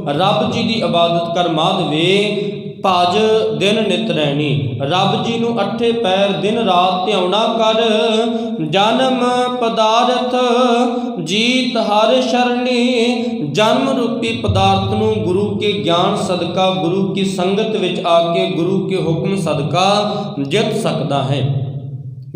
ਰੱਬ ਜੀ ਦੀ ਇਬਾਦਤ ਕਰ ਮਾਧਵੇ, ਭਜ ਦਿਨ ਨਿਤ ਰਹਿਣੀ। ਰੱਬ ਜੀ ਨੂੰ ਅੱਠੇ ਪੈਰ ਦਿਨ ਰਾਤ ਧਿਆਉਣਾ ਕਰ। ਜਨਮ ਪਦਾਰਥ ਜੀਤ ਹਰ ਸ਼ਰਣੀ, ਜਨਮ ਰੂਪੀ ਪਦਾਰਥ ਨੂੰ ਗੁਰੂ ਕੇ ਗਿਆਨ ਸਦਕਾ, ਗੁਰੂ ਕੀ ਸੰਗਤ ਵਿੱਚ ਆ ਕੇ, ਗੁਰੂ ਕੇ ਹੁਕਮ ਸਦਕਾ ਜਿੱਤ ਸਕਦਾ ਹੈ।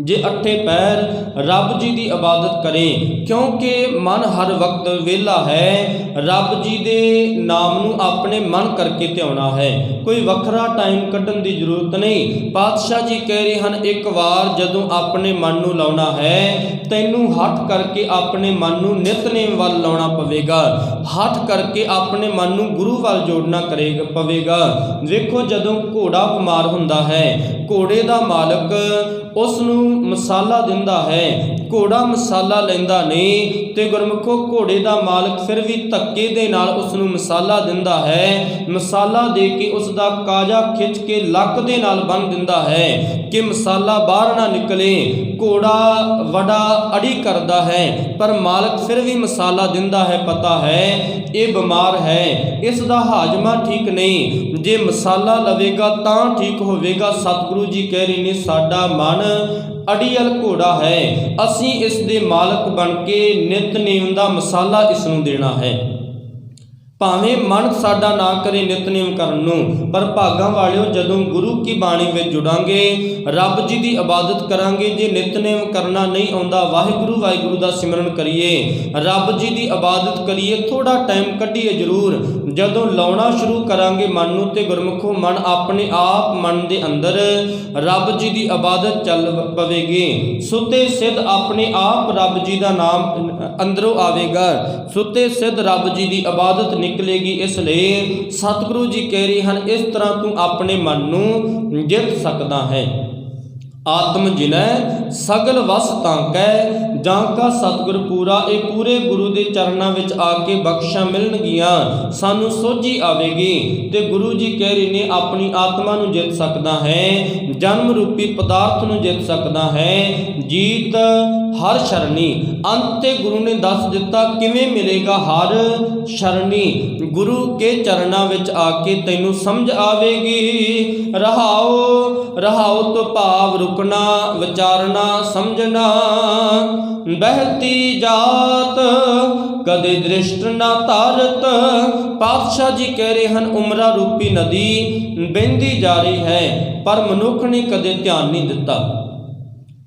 ਜੇ ਅੱਠੇ ਪੈਰ ਰੱਬ ਜੀ ਦੀ ਇਬਾਦਤ ਕਰੇ, ਕਿਉਂਕਿ ਮਨ ਹਰ ਵਕਤ ਵਿਹਲਾ ਹੈ। ਰੱਬ ਜੀ ਦੇ ਨਾਮ ਨੂੰ ਆਪਣੇ ਮਨ ਕਰਕੇ ਧਿਆਉਣਾ ਹੈ, ਕੋਈ ਵੱਖਰਾ ਟਾਈਮ ਕੱਢਣ ਦੀ ਜ਼ਰੂਰਤ ਨਹੀਂ। ਪਾਤਸ਼ਾਹ ਜੀ ਕਹਿ ਰਹੇ ਹਨ, ਇੱਕ ਵਾਰ ਜਦੋਂ ਆਪਣੇ ਮਨ ਨੂੰ ਲਾਉਣਾ ਹੈ, ਤੈਨੂੰ ਹੱਠ ਕਰਕੇ ਆਪਣੇ ਮਨ ਨੂੰ ਨਿਤਨੇਮ ਵੱਲ ਲਾਉਣਾ ਪਵੇਗਾ। ਹੱਠ ਕਰਕੇ ਆਪਣੇ ਮਨ ਨੂੰ ਗੁਰੂ ਵੱਲ ਜੋੜਨਾ ਪਵੇਗਾ। ਵੇਖੋ, ਜਦੋਂ ਘੋੜਾ ਬਿਮਾਰ ਹੁੰਦਾ ਹੈ, ਘੋੜੇ ਦਾ ਮਾਲਕ ਉਸ ਨੂੰ ਮਸਾਲਾ ਦਿੰਦਾ ਹੈ, ਘੋੜਾ ਮਸਾਲਾ ਲੈਂਦਾ ਨਹੀਂ। ਤੇ ਗੁਰਮੁਖੋ, ਘੋੜੇ ਦਾ ਮਾਲਕ ਫਿਰ ਵੀ ਧੱਕੇ ਦੇ ਨਾਲ ਉਸ ਨੂੰ ਮਸਾਲਾ ਦਿੰਦਾ ਹੈ। ਮਸਾਲਾ ਦੇ ਕੇ ਉਸ ਦਾ ਕਾਜਾ ਖਿੱਚ ਕੇ ਲੱਕ ਦੇ ਨਾਲ ਬੰਨ੍ਹ ਦਿੰਦਾ ਹੈ ਕਿ ਮਸਾਲਾ ਬਾਹਰ ਨਾ ਨਿਕਲੇ। ਘੋੜਾ ਵੱਡਾ ਅੜੀ ਕਰਦਾ ਹੈ, ਪਰ ਮਾਲਕ ਫਿਰ ਵੀ ਮਸਾਲਾ ਦਿੰਦਾ ਹੈ। ਪਤਾ ਹੈ ਇਹ ਬਿਮਾਰ ਹੈ, ਇਸ ਦਾ ਹਾਜ਼ਮਾ ਠੀਕ ਨਹੀਂ, ਜੇ ਮਸਾਲਾ ਲਵੇਗਾ ਤਾਂ ਠੀਕ ਹੋਵੇਗਾ। ਸਤਿਗੁਰੂ ਜੀ ਕਹਿ ਰਹੇ ਨੇ, ਸਾਡਾ ਮਨ ਅੜੀਅਲ ਘੋੜਾ ਹੈ, ਅਸੀਂ ਇਸ ਦੇ ਮਾਲਕ ਬਣ ਕੇ ਨਿਤਨੇਮ ਦਾ ਮਸਾਲਾ ਇਸ ਨੂੰ ਦੇਣਾ ਹੈ। ਭਾਵੇਂ ਮਨ ਸਾਡਾ ਨਾ ਕਰੇ ਨਿਤਨੇਮ ਕਰਨ ਨੂੰ, ਪਰ ਭਾਗਾਂ ਵਾਲਿਓ ਜਦੋਂ ਗੁਰੂ ਕੀ ਬਾਣੀ ਵਿੱਚ ਜੁੜਾਂਗੇ, ਰੱਬ ਜੀ ਦੀ ਇਬਾਦਤ ਕਰਾਂਗੇ। ਜੇ ਨਿਤਨੇਮ ਕਰਨਾ ਨਹੀਂ ਆਉਂਦਾ, ਵਾਹਿਗੁਰੂ ਵਾਹਿਗੁਰੂ ਦਾ ਸਿਮਰਨ ਕਰੀਏ, ਰੱਬ ਜੀ ਦੀ ਇਬਾਦਤ ਕਰੀਏ, ਥੋੜਾ ਟਾਈਮ ਕੱਢੀਏ ਜ਼ਰੂਰ। ਜਦੋਂ ਲਾਉਣਾ ਸ਼ੁਰੂ ਕਰਾਂਗੇ ਮਨ ਨੂੰ, ਤੇ ਗੁਰਮੁਖੋ ਮਨ ਆਪਣੇ ਆਪ ਮਨ ਦੇ ਅੰਦਰ ਰੱਬ ਜੀ ਦੀ ਇਬਾਦਤ ਚੱਲ ਪਵੇਗੀ। ਸੁਤੇ ਸਿੱਧ ਆਪਣੇ ਆਪ ਰੱਬ ਜੀ ਦਾ ਨਾਮ ਅੰਦਰੋਂ ਆਵੇਗਾ, ਸੁਤੇ ਸਿੱਧ ਰੱਬ ਜੀ ਦੀ ਇਬਾਦਤ ਨਿਕਲੇਗੀ। ਇਸ ਲਈ ਸਤਿਗੁਰੂ ਜੀ ਕਹਿ ਰਹੇ ਹਨ, ਇਸ ਤਰ੍ਹਾਂ ਤੂੰ ਆਪਣੇ ਮਨ ਨੂੰ ਜਿੱਤ ਸਕਦਾ ਹੈ। ਆਤਮ ਜਿਨੈ ਸਗਲ ਵਸ ਤਾਂ ਕੈ, ਜਾਂ ਕਾ ਸਤਿਗੁਰ ਪੂਰਾ। ਇਹ ਪੂਰੇ ਗੁਰੂ ਦੇ ਚਰਨਾਂ ਵਿੱਚ ਆ ਕੇ ਬਖਸ਼ਾਂ ਮਿਲਣਗੀਆਂ, ਸਾਨੂੰ ਸੋਝੀ ਆਵੇਗੀ। ਤੇ ਗੁਰੂ ਜੀ ਕਹਿ ਰਹੇ ਨੇ, ਆਪਣੀ ਆਤਮਾ ਨੂੰ ਜਿੱਤ ਸਕਦਾ ਹੈ, ਜਨਮ ਰੂਪੀ ਪਦਾਰਥ ਨੂੰ ਜਿੱਤ ਸਕਦਾ ਹੈ। ਜੀਤ ਹਰ ਸ਼ਰਣੀ, ਅੰਤ ਤੇ ਗੁਰੂ ਨੇ ਦੱਸ ਦਿੱਤਾ ਕਿਵੇਂ ਮਿਲੇਗਾ ਹਰ ਸ਼ਰਣੀ। ਗੁਰੂ ਕੇ ਚਰਨਾਂ ਵਿੱਚ ਆ ਕੇ ਤੈਨੂੰ ਸਮਝ ਆਵੇਗੀ। ਰਹਾਓ ਰਹਾਓ ਤੋਂ ਭਾਵ ਰੁਕਣਾ, ਵਿਚਾਰਨਾ, ਸਮਝਣਾ। ਬਹਿਤੀ ਜਾਤ ਕਦੇ ਦ੍ਰਿਸ਼ਟ ਨਾ ਧਾਰਤ। ਪਾਤਸ਼ਾਹ ਜੀ ਕਹਿ ਰਹੇ ਹਨ, ਉਮਰਾ ਰੂਪੀ ਨਦੀ ਵਹਿੰਦੀ ਜਾ ਰਹੀ ਹੈ, ਪਰ ਮਨੁੱਖ ਨੇ ਕਦੇ ਧਿਆਨ ਨਹੀਂ ਦਿੱਤਾ।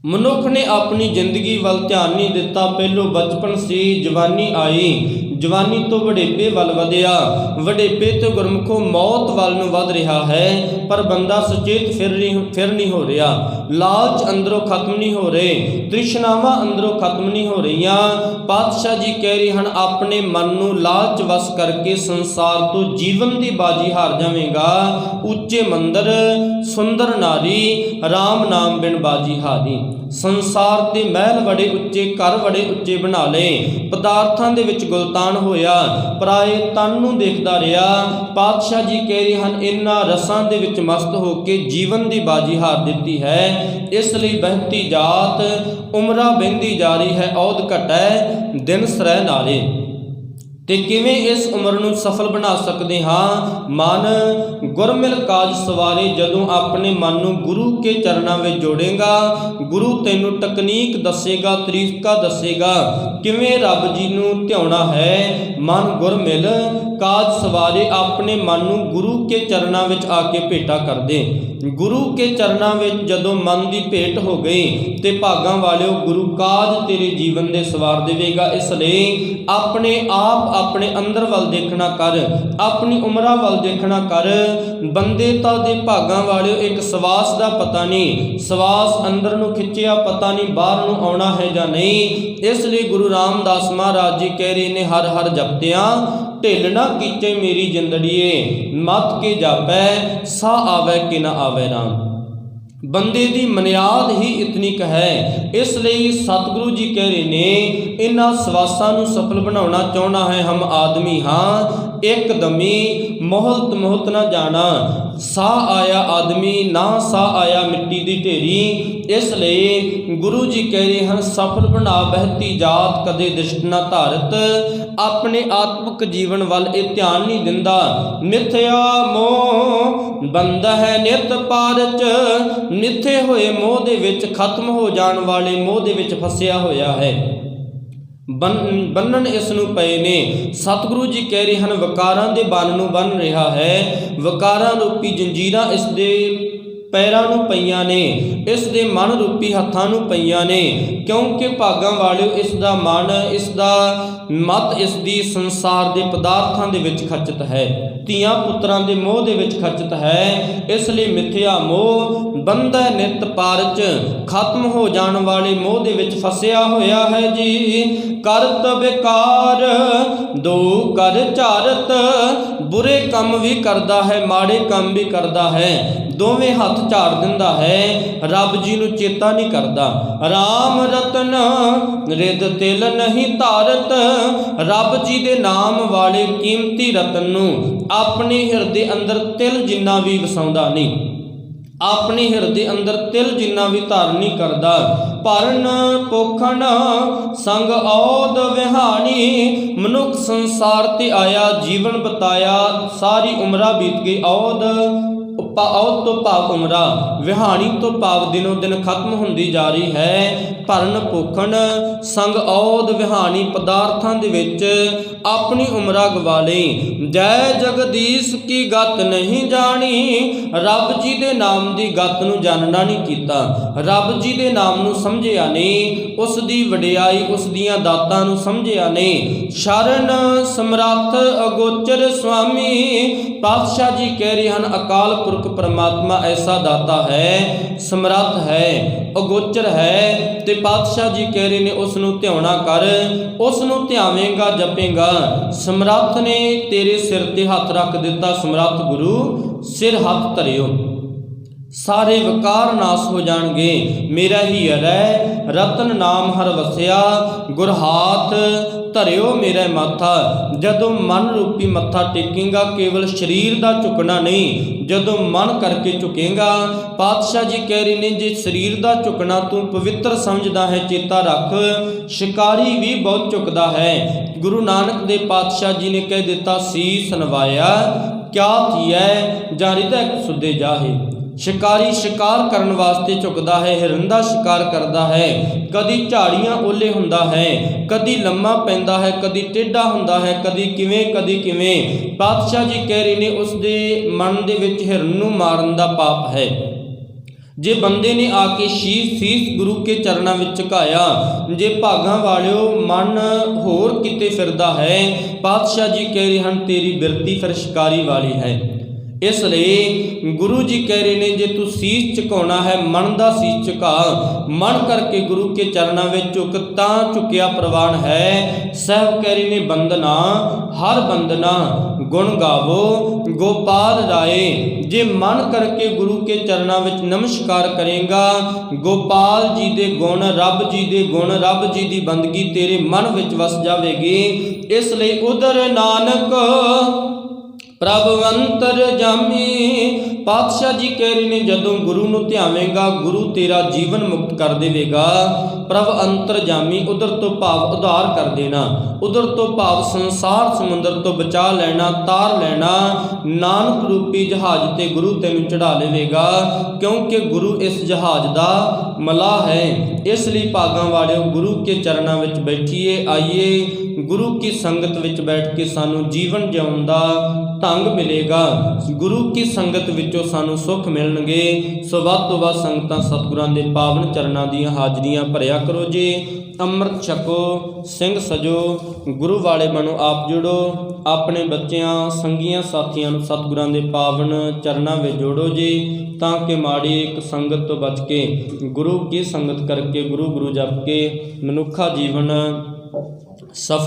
ਮਨੁੱਖ ਨੇ ਆਪਣੀ ਜ਼ਿੰਦਗੀ ਵੱਲ ਧਿਆਨ ਨਹੀਂ ਦਿੱਤਾ। ਪਹਿਲੋਂ ਬਚਪਨ ਸੀ, ਜਵਾਨੀ ਆਈ, ਜਵਾਨੀ ਤੋਂ ਵਡੇਪੇ ਵੱਲ ਵਧਿਆ, ਵਡੇਪੇ ਤੋਂ ਗੁਰਮੁਖੋ ਮੌਤ ਵੱਲ ਨੂੰ ਵਧ ਰਿਹਾ ਹੈ। ਪਰ ਬੰਦਾ ਸੁਚੇਤ ਫਿਰ ਨਹੀਂ ਹੋ ਰਿਹਾ। ਲਾਲਚ ਅੰਦਰੋਂ ਖਤਮ ਨਹੀਂ ਹੋ ਰਹੇ, ਤ੍ਰਿਸ਼ਨਾਵਾਂ ਅੰਦਰੋਂ ਖਤਮ ਨਹੀਂ ਹੋ ਰਹੀਆਂ। ਪਾਤਸ਼ਾਹ ਜੀ ਕਹਿ ਰਹੇ ਹਨ, ਆਪਣੇ ਮਨ ਨੂੰ ਲਾਲਚ ਵਸ ਕਰਕੇ ਸੰਸਾਰ ਤੋਂ ਜੀਵਨ ਦੀ ਬਾਜੀ ਹਾਰ ਜਾਵੇਂਗਾ। ਉੱਚੇ ਮੰਦਰ, ਸੁੰਦਰ ਨਾਰੀ, ਰਾਮ ਨਾਮ ਬਿਨ ਬਾਜੀ ਹਾਰੀ। ਸੰਸਾਰ ਦੇ ਮਹਿਲ ਬੜੇ ਉੱਚੇ, ਘਰ ਬੜੇ ਉੱਚੇ ਬਣਾ ਲਏ, ਪਦਾਰਥਾਂ ਦੇ ਵਿੱਚ ਗੁਲਤਾਨ ਹੋਇਆ, ਪਰਾਏ ਤਨ ਨੂੰ ਦੇਖਦਾ ਰਿਹਾ। ਪਾਤਸ਼ਾਹ ਜੀ ਕਹਿ ਰਹੇ ਹਨ, ਇਹਨਾਂ ਰਸਾਂ ਦੇ ਵਿੱਚ ਮਸਤ ਹੋ ਕੇ ਜੀਵਨ ਦੀ ਬਾਜੀ ਹਾਰ ਦਿੱਤੀ ਹੈ। ਇਸ ਲਈ ਬਹਿਤੀ ਜਾਤ, ਉਮਰਾਂ ਬਹਿੰਦੀ ਜਾ ਰਹੀ ਹੈ, ਔਦ ਘਟੈ ਦਿਨ ਸਰੈ ਨਾਲੇ। ਤੇ ਕਿਵੇਂ ਇਸ ਉਮਰ ਨੂੰ ਸਫਲ ਬਣਾ ਸਕਦੇ ਹਾਂ? ਮਨ ਗੁਰਮਿਲ ਕਾਜ ਸਵਾਰੇ। ਜਦੋਂ ਆਪਣੇ ਮਨ ਨੂੰ ਗੁਰੂ ਕੇ ਚਰਨਾਂ ਵਿੱਚ ਜੋੜੇਗਾ, ਗੁਰੂ ਤੈਨੂੰ ਟਕਨੀਕ ਦੱਸੇਗਾ, ਤਰੀਕਾ ਦੱਸੇਗਾ ਕਿਵੇਂ ਰੱਬ ਜੀ ਨੂੰ ਧਿਆਉਣਾ ਹੈ। ਮਨ ਗੁਰਮਿਲ ਕਾਜ ਸਵਾਰੇ, ਆਪਣੇ ਮਨ ਨੂੰ ਗੁਰੂ ਕੇ ਚਰਨਾਂ ਵਿੱਚ ਆ ਕੇ ਭੇਟਾ ਕਰਦੇ। ਗੁਰੂ ਕੇ ਚਰਨਾਂ ਵਿੱਚ ਜਦੋਂ ਮਨ ਦੀ ਭੇਟ ਹੋ ਗਈ, ਤੇ ਭਾਗਾਂ ਵਾਲਿਓ ਗੁਰੂ ਕਾਜ ਤੇਰੇ ਜੀਵਨ ਦੇ ਸਵਾਰ ਦੇਵੇਗਾ। ਇਸ ਲਈ ਆਪਣੇ ਆਪ ਆਪਣੇ ਅੰਦਰ ਵੱਲ ਦੇਖਣਾ ਕਰ, ਆਪਣੀ ਉਮਰਾਂ ਵੱਲ ਦੇਖਣਾ ਕਰ। ਬੰਦੇ ਤਾਂ ਦੇ ਭਾਗਾਂ ਵਾਲਿਓ ਇੱਕ ਸਵਾਸ ਦਾ ਪਤਾ ਨਹੀਂ, ਸਵਾਸ ਅੰਦਰ ਨੂੰ ਖਿੱਚਿਆ ਪਤਾ ਨਹੀਂ ਬਾਹਰ ਨੂੰ ਆਉਣਾ ਹੈ ਜਾਂ ਨਹੀਂ। ਇਸ ਲਈ ਗੁਰੂ ਰਾਮਦਾਸ ਮਹਾਰਾਜ ਜੀ ਕਹਿ ਰਹੇ ਨੇ, ਹਰ ਹਰ ਜਪਤਿਆਂ ਢਿੱਲ ਨਾ ਕੀਚੇ ਮੇਰੀ ਜਿੰਦੜੀਏ। ਮਤ ਕੇ ਜਾਪੈ ਸਾ ਆਵੈ ਕਿ ਨਾ ਆਵੈ ਰਾਮ। ਬੰਦੇ ਦੀ ਮਨਿਆਦ ਹੀ ਇਤਨੀ ਕੁ ਹੈ। ਇਸ ਲਈ ਸਤਿਗੁਰੂ ਜੀ ਕਹਿ ਰਹੇ ਨੇ, ਇਹਨਾਂ ਸਵਾਸਾਂ ਨੂੰ ਸਫਲ ਬਣਾਉਣਾ ਚਾਹੁੰਦਾ ਹੈ, ਹਮ ਆਦਮੀ ਹਾਂ ਇੱਕਦਮੀ ਮੋਹਲਤ ਮੋਹਤ ਨਾ ਜਾਣਾ। ਸਾਹ ਆਇਆ ਆਦਮੀ ਨਾ ਸਾਹ ਆਇਆ ਮਿੱਟੀ ਦੀ ਢੇਰੀ। ਇਸ ਲਈ ਗੁਰੂ ਜੀ ਕਹਿ ਰਹੇ ਹਨ, ਸਫਲ ਬਣਾ ਬਹਿਤੀ ਜਾਤ ਕਦੇ ਦ੍ਰਿਸ਼ਟ ਨਾ ਧਾਰਤ। ਆਪਣੇ ਆਤਮਿਕ ਜੀਵਨ ਵੱਲ ਇਹ ਧਿਆਨ ਨਹੀਂ ਦਿੰਦਾ। ਮਿਥਿਆ ਮੋਹ ਬੰਦਾ ਹੈ ਨਿਤ ਪਾਰਚ। ਮਿੱਥੇ ਹੋਏ ਮੋਹ ਦੇ ਵਿੱਚ, ਖਤਮ ਹੋ ਜਾਣ ਵਾਲੇ ਮੋਹ ਦੇ ਵਿੱਚ ਫਸਿਆ ਹੋਇਆ ਹੈ। ਬੰਨਣ ਇਸ ਨੂੰ ਪਏ ਨੇ। ਸਤਿਗੁਰੂ ਜੀ ਕਹਿ ਰਹੇ ਹਨ, ਵਿਕਾਰਾਂ ਦੇ ਬੰਨ ਨੂੰ ਬੰਨ ਰਿਹਾ ਹੈ। ਵਿਕਾਰਾਂ ਰੂਪੀ ਜੰਜੀਰਾਂ ਇਸ ਦੇ ਪੈਰਾਂ ਨੂੰ ਪਈਆਂ ਨੇ, ਇਸ ਦੇ ਮਨ ਰੂਪੀ ਹੱਥਾਂ ਨੂੰ ਪਈਆਂ ਨੇ। ਕਿਉਂਕਿ ਭਾਗਾਂ ਵਾਲਿਓ ਇਸ ਦਾ ਮਨ, ਇਸ ਦਾ ਮਤ, ਇਸ ਦੀ ਸੰਸਾਰ ਦੇ ਪਦਾਰਥਾਂ ਦੇ ਵਿੱਚ ਖਚਿਤ ਹੈ, ਧੀਆਂ ਪੁੱਤਰਾਂ ਦੇ ਮੋਹ ਦੇ ਵਿੱਚ ਖਚਿਤ ਹੈ। ਇਸ ਲਈ ਮਿਥਿਆ ਮੋਹ ਬੰਧੈ ਨਿਤ ਪਾਰਚ, ਖਤਮ ਹੋ ਜਾਣ ਵਾਲੇ ਮੋਹ ਦੇ ਵਿੱਚ ਫਸਿਆ ਹੋਇਆ ਹੈ ਜੀ। ਕਰਤ ਵਿਕਾਰ ਦੋ ਕਰ ਝਾਰਤ, ਬੁਰੇ ਕੰਮ ਵੀ ਕਰਦਾ ਹੈ, ਮਾੜੇ ਕੰਮ ਵੀ ਕਰਦਾ ਹੈ, ਦੋਵੇਂ ਹੱਥ ਝਾੜ ਦਿੰਦਾ ਹੈ, ਰੱਬ ਜੀ ਨੂੰ ਚੇਤਾ ਨਹੀਂ ਕਰਦਾ। ਰਾਮ ਰਤਨ ਰਿਦ ਤਿਲ ਨਹੀਂ ਧਾਰਤ, ਰੱਬ ਜੀ ਦੇ ਨਾਮ ਵਾਲੇ ਕੀਮਤੀ ਰਤਨ ਨੂੰ ਆਪਣੇ ਹਿਰਦੇ ਅੰਦਰ ਤਿਲ ਜਿੰਨਾ ਵੀ ਵਸਾਉਂਦਾ ਨਹੀਂ, ਆਪਣੇ ਹਿਰਦੇ ਅੰਦਰ ਤਿਲ ਜਿੰਨਾ ਵੀ ਧਾਰਨ ਨਹੀਂ ਕਰਦਾ। ਭਰਨ ਪੋਖਣ ਸੰਗ ਔਦ ਵਿਹਾਣੀ, ਮਨੁੱਖ ਸੰਸਾਰ ਤੇ ਆਇਆ, ਜੀਵਨ ਬਤਾਇਆ, ਸਾਰੀ ਉਮਰਾਂ ਬੀਤ ਗਈ, ਔਦ ਔਦ ਤੋਂ ਭਾਵ ਉਮਰਾ, ਵਿਹਾਣੀ ਤੋਂ ਭਾਵ ਦਿਨੋਂ ਦਿਨ ਖਤਮ ਹੁੰਦੀ ਜਾ ਰਹੀ ਹੈ। ਭਰਨ ਭੁੱਖਣ ਸੰਗ ਔਦ ਵਿਹਾਣੀ ਪਦਾਰਥਾਂ ਦੇ ਵਿੱਚ ਆਪਣੀ ਉਮਰਾ ਗਵਾ ਲਈ। ਜੈ ਜਗਦੀਸ਼ ਕੀ ਗਤ ਨਹੀਂ ਜਾਣੀ, ਰੱਬ ਜੀ ਦੇ ਨਾਮ ਦੀ ਗਤ ਨੂੰ ਜਾਣਨਾ ਨਹੀਂ ਕੀਤਾ, ਰੱਬ ਜੀ ਦੇ ਨਾਮ ਨੂੰ ਸਮਝਿਆ ਨਹੀਂ, ਉਸ ਦੀ ਵਡਿਆਈ ਉਸ ਦੀਆਂ ਦਾਤਾਂ ਨੂੰ ਸਮਝਿਆ ਨਹੀਂ। ਸ਼ਰਨ ਸਮਰੱਥ ਅਗੋਚਰ ਸੁਆਮੀ, ਪਾਤਸ਼ਾਹ ਜੀ ਕਹਿ ਰਹੇ ਹਨ ਅਕਾਲ ਪੁਰਖ ਪਰਮਾਤਮਾ ਐਸਾ ਦਾਤਾ ਹੈ, ਸਮਰੱਥ ਹੈ, ਅਗੋਚਰ ਹੈ, ਤੇ ਪਾਤਸ਼ਾਹ ਜੀ ਕਹਿ ਰਹੇ ਨੇ ਉਸ ਨੂੰ ਧਿਆਉਣਾ ਕਰ, ਉਸ ਨੂੰ ਧਿਆਵੇਂਗਾ ਜਪੇਂਗਾ। ਸਮਰੱਥ ਨੇ ਤੇਰੇ ਸਿਰ ਤੇ ਹੱਥ ਰੱਖ ਦਿੱਤਾ, ਸਮਰੱਥ ਗੁਰੂ ਸਿਰ ਹੱਥ ਧਰਿਓ, ਸਾਰੇ ਵਿਕਾਰ ਨਾਸ ਹੋ ਜਾਣਗੇ। ਮੇਰਾ ਹੀ ਹੈ ਰਤਨ ਨਾਮ ਹਰ ਵਸਿਆ, ਗੁਰ ਹਾਥ ਧਰਿਓ ਮੇਰਾ ਮਾਥਾ। ਜਦੋਂ ਮਨ ਰੂਪੀ ਮੱਥਾ ਟੇਕੇਗਾ, ਕੇਵਲ ਸਰੀਰ ਦਾ ਝੁਕਣਾ ਨਹੀਂ, ਜਦੋਂ ਮਨ ਕਰਕੇ ਝੁਕੇਗਾ। ਪਾਤਸ਼ਾਹ ਜੀ ਕਹਿ ਰਹੇ ਨੇ ਜੇ ਸਰੀਰ ਦਾ ਝੁਕਣਾ ਤੂੰ ਪਵਿੱਤਰ ਸਮਝਦਾ ਹੈ, ਚੇਤਾ ਰੱਖ ਸ਼ਿਕਾਰੀ ਵੀ ਬਹੁਤ ਝੁਕਦਾ ਹੈ। ਗੁਰੂ ਨਾਨਕ ਦੇ ਪਾਤਸ਼ਾਹ ਜੀ ਨੇ ਕਹਿ ਦਿੱਤਾ ਸੀਸ ਨਵਾਇਆ ਕਿਆ ਥੀਐ, ਜਾਂ ਹਿਰਦੈ ਸੁਦੇ ਜਾਹੇ। ਸ਼ਿਕਾਰੀ ਸ਼ਿਕਾਰ ਕਰਨ ਵਾਸਤੇ ਝੁਕਦਾ ਹੈ, ਹਿਰਨ ਦਾ ਸ਼ਿਕਾਰ ਕਰਦਾ ਹੈ, ਕਦੀ ਝਾੜੀਆਂ ਓਲੇ ਹੁੰਦਾ ਹੈ, ਕਦੀ ਲੰਮਾ ਪੈਂਦਾ ਹੈ, ਕਦੀ ਟੇਢਾ ਹੁੰਦਾ ਹੈ, ਕਦੀ ਕਿਵੇਂ। ਪਾਤਸ਼ਾਹ ਜੀ ਕਹਿ ਰਹੇ ਨੇ ਉਸ ਦੇ ਮਨ ਦੇ ਵਿੱਚ ਹਿਰਨ ਨੂੰ ਮਾਰਨ ਦਾ ਪਾਪ ਹੈ। ਜੇ ਬੰਦੇ ਨੇ ਆ ਕੇ ਸੀਸ ਗੁਰੂ ਕੇ ਚਰਨਾਂ ਵਿੱਚ ਝੁਕਾਇਆ, ਜੇ ਭਾਗਾਂ ਵਾਲਿਓ ਮਨ ਹੋਰ ਕਿਤੇ ਫਿਰਦਾ ਹੈ, ਪਾਤਸ਼ਾਹ ਜੀ ਕਹਿ ਰਹੇ ਹਨ ਤੇਰੀ ਬਿਰਤੀ ਫਿਰ ਸ਼ਿਕਾਰੀ ਵਾਲੀ ਹੈ। ਇਸ ਲਈ ਗੁਰੂ ਜੀ ਕਹਿ ਰਹੇ ਨੇ ਜੇ ਤੂੰ ਸੀਸ ਝੁਕਾਉਣਾ ਹੈ, ਮਨ ਦਾ ਸੀਸ ਝੁਕਾ, ਮਨ ਕਰਕੇ ਗੁਰੂ ਕੇ ਚਰਨਾਂ ਵਿੱਚ ਝੁਕ, ਤਾਂ ਝੁਕਿਆ ਪ੍ਰਵਾਨ ਹੈ। ਸਾਹਿਬ ਕਹਿ ਰਹੇ ਨੇ ਬੰਦਨਾ ਹਰ ਬੰਦਨਾ ਗੁਣ ਗਾਵੋ ਗੋਪਾਲ ਰਾਏ। ਜੇ ਮਨ ਕਰਕੇ ਗੁਰੂ ਕੇ ਚਰਨਾਂ ਵਿੱਚ ਨਮਸਕਾਰ ਕਰੇਗਾ, ਗੋਪਾਲ ਜੀ ਦੇ ਗੁਣ, ਰੱਬ ਜੀ ਦੇ ਗੁਣ, ਰੱਬ ਜੀ ਦੀ ਬੰਦਗੀ ਤੇਰੇ ਮਨ ਵਿੱਚ ਵਸ ਜਾਵੇਗੀ। ਇਸ ਲਈ ਉਦਰ ਨਾਨਕ ਪ੍ਰਭ ਅੰਤਰ ਜਾਮੀ। ਪਾਤਸ਼ਾਹ ਜੀ ਕਹਿ ਰਹੇ ਨੇ ਜਦੋਂ ਗੁਰੂ ਨੂੰ ਧਿਆਵੇਂਗਾ, ਗੁਰੂ ਤੇਰਾ ਜੀਵਨ ਮੁਕਤ ਕਰ ਦੇਵੇਗਾ। ਪ੍ਰਭ ਅੰਤਰ ਜਾਮੀ, ਉਧਰ ਤੋਂ ਭਾਵ ਉਧਾਰ ਕਰ ਦੇਣਾ, ਉਧਰ ਤੋਂ ਭਾਵ ਸੰਸਾਰ ਸਮੁੰਦਰ ਤੋਂ ਬਚਾ ਲੈਣਾ, ਤਾਰ ਲੈਣਾ। ਨਾਨਕ ਰੂਪੀ ਜਹਾਜ਼ ਤੇ ਗੁਰੂ ਤੈਨੂੰ ਚੜਾ ਲਵੇਗਾ, ਕਿਉਂਕਿ ਗੁਰੂ ਇਸ ਜਹਾਜ਼ ਦਾ ਮਲਾਹ ਹੈ। ਇਸ ਲਈ ਭਾਗਾਂ ਵਾਲਿਓ ਗੁਰੂ ਕੇ ਚਰਨਾਂ ਵਿੱਚ ਬੈਠੀਏ, ਆਈਏ ਗੁਰੂ ਕੀ ਸੰਗਤ ਵਿੱਚ ਬੈਠ ਕੇ ਸਾਨੂੰ ਜੀਵਨ ਜਿਉਣ ਦਾ ਢੰਗ ਮਿਲੇਗਾ। ਗੁਰੂ ਕੀ ਸੰਗਤ ਵਿੱਚੋਂ ਸਾਨੂੰ ਸੁੱਖ ਮਿਲਣਗੇ। ਸੋ ਵੱਧ ਤੋਂ ਵੱਧ ਸੰਗਤਾਂ ਸਤਿਗੁਰਾਂ ਦੇ ਪਾਵਨ ਚਰਨਾਂ ਦੀਆਂ ਹਾਜ਼ਰੀਆਂ ਭਰਿਆ ਕਰੋ ਜੀ। ਅੰਮ੍ਰਿਤ ਛਕੋ, ਸਿੰਘ ਸਜੋ, ਗੁਰੂ ਵਾਲੇ ਬਣੋ, ਆਪ ਜੁੜੋ, ਆਪਣੇ ਬੱਚਿਆਂ ਸੰਗੀਆਂ ਸਾਥੀਆਂ ਨੂੰ ਸਤਿਗੁਰਾਂ ਦੇ ਪਾਵਨ ਚਰਨਾਂ ਵਿੱਚ ਜੋੜੋ ਜੀ, ਤਾਂ ਕਿ ਮਾੜੀ ਇੱਕ ਸੰਗਤ ਤੋਂ ਬਚ ਕੇ ਗੁਰੂ ਕੀ ਸੰਗਤ ਕਰਕੇ ਗੁਰੂ ਜਪ ਕੇ ਮਨੁੱਖਾ ਜੀਵਨ ਸਫਲ